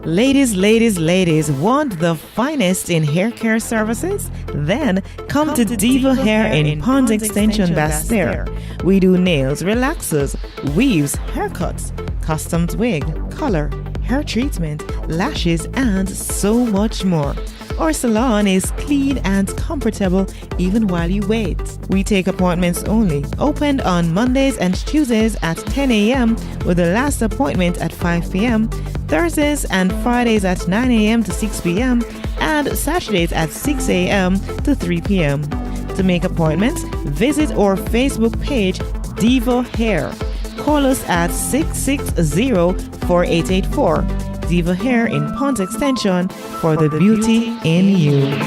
Ladies, want the finest in hair care services? Then come to Diva Hair in Pond Extension, Basse-Terre. We do nails, relaxers, weaves, haircuts, customs wig, color, hair treatment, lashes, and so much more. Our salon is clean and comfortable even while you wait. We take appointments only. Opened on Mondays and Tuesdays at 10 a.m. with the last appointment at 5 p.m. Thursdays and Fridays at 9 a.m. to 6 p.m. and Saturdays at 6 a.m. to 3 p.m. To make appointments, visit our Facebook page, Diva Hair. Call us at 660-4884. Diva Hair in Pond Extension for the beauty in you.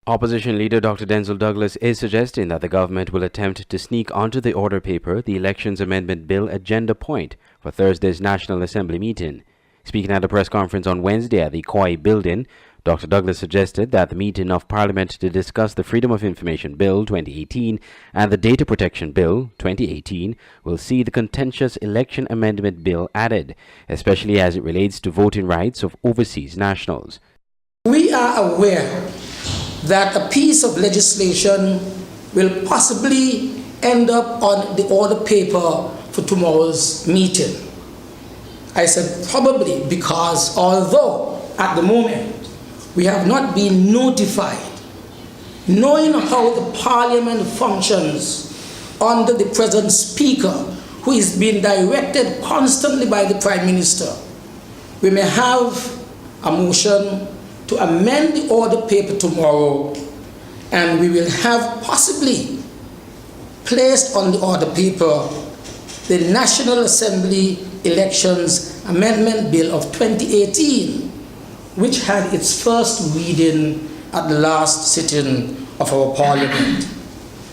Opposition leader Dr. Denzil Douglas is suggesting that the government will attempt to sneak onto the order paper the Elections Amendment Bill agenda point for Thursday's National Assembly meeting. Speaking at a press conference on Wednesday at the Koi building, Dr. Douglas suggested that the meeting of Parliament to discuss the Freedom of Information Bill 2018 and the Data Protection Bill 2018 will see the contentious Election Amendment Bill added, especially as it relates to voting rights of overseas nationals. We are aware that a piece of legislation will possibly end up on the order paper for tomorrow's meeting. I said probably because although at the moment we have not been notified, knowing how the Parliament functions under the present Speaker, who is being directed constantly by the Prime Minister, we may have a motion to amend the order paper tomorrow, and we will have possibly placed on the order paper the National Assembly Elections Amendment Bill of 2018, which had its first reading at the last sitting of our Parliament.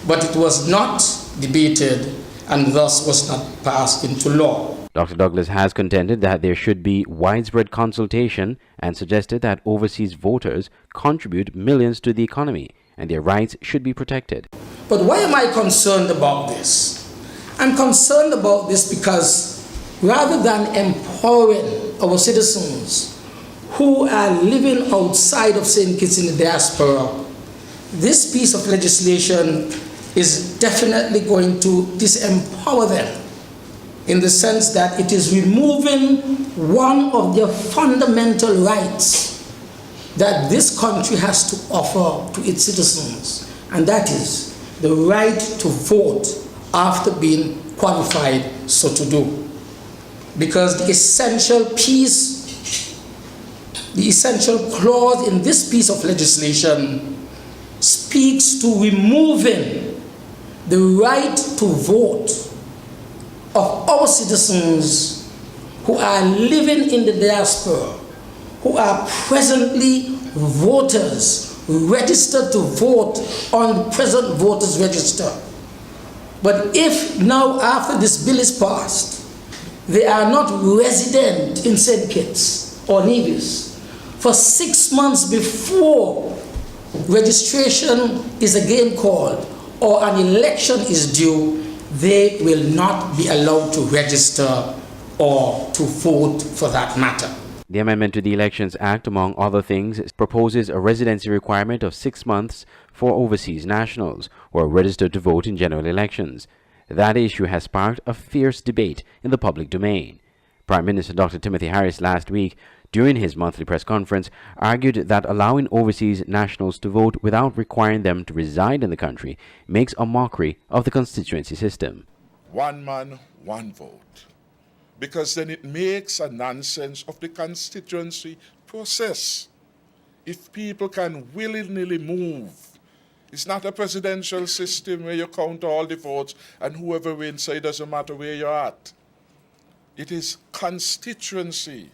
But it was not debated and thus was not passed into law. Dr. Douglas has contended that there should be widespread consultation and suggested that overseas voters contribute millions to the economy and their rights should be protected. But why am I concerned about this? I'm concerned about this because rather than empowering our citizens who are living outside of St. Kitts in the diaspora, this piece of legislation is definitely going to disempower them in the sense that it is removing one of their fundamental rights that this country has to offer to its citizens, and that is the right to vote after being qualified so to do. Because the essential clause in this piece of legislation speaks to removing the right to vote of our citizens who are living in the diaspora, who are presently voters registered to vote on the present voters register. But if now after this bill is passed, they are not resident in St. Kitts or Nevis, for 6 months before registration is again called or an election is due, they will not be allowed to register or to vote for that matter. The amendment to the Elections Act, among other things, proposes a residency requirement of 6 months for overseas nationals who are registered to vote in general elections. That issue has sparked a fierce debate in the public domain. Prime Minister Dr. Timothy Harris last week, during his monthly press conference, argued that allowing overseas nationals to vote without requiring them to reside in the country makes a mockery of the constituency system. One man, one vote. Because then it makes a nonsense of the constituency process. If people can willy-nilly move, it's not a presidential system where you count all the votes and whoever wins, so it doesn't matter where you're at. It is constituency.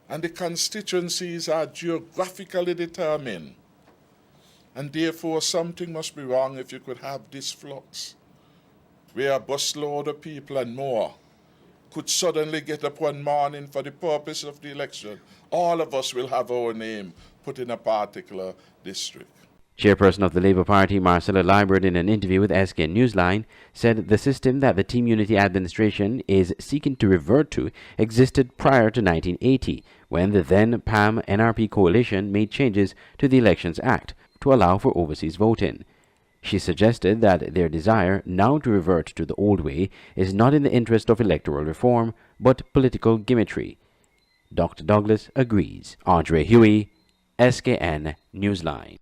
And the constituencies are geographically determined. And therefore, something must be wrong if you could have this flux, where a busload of people and more could suddenly get up one morning for the purpose of the election. All of us will have our name put in a particular district. Chairperson of the Labour Party, Marcella Liebert, in an interview with SKN Newsline, said the system that the Team Unity administration is seeking to revert to existed prior to 1980, when the then PAM-NRP coalition made changes to the Elections Act to allow for overseas voting. She suggested that their desire now to revert to the old way is not in the interest of electoral reform, but political gimmickry. Dr. Douglas agrees. Andre Huey, SKN Newsline.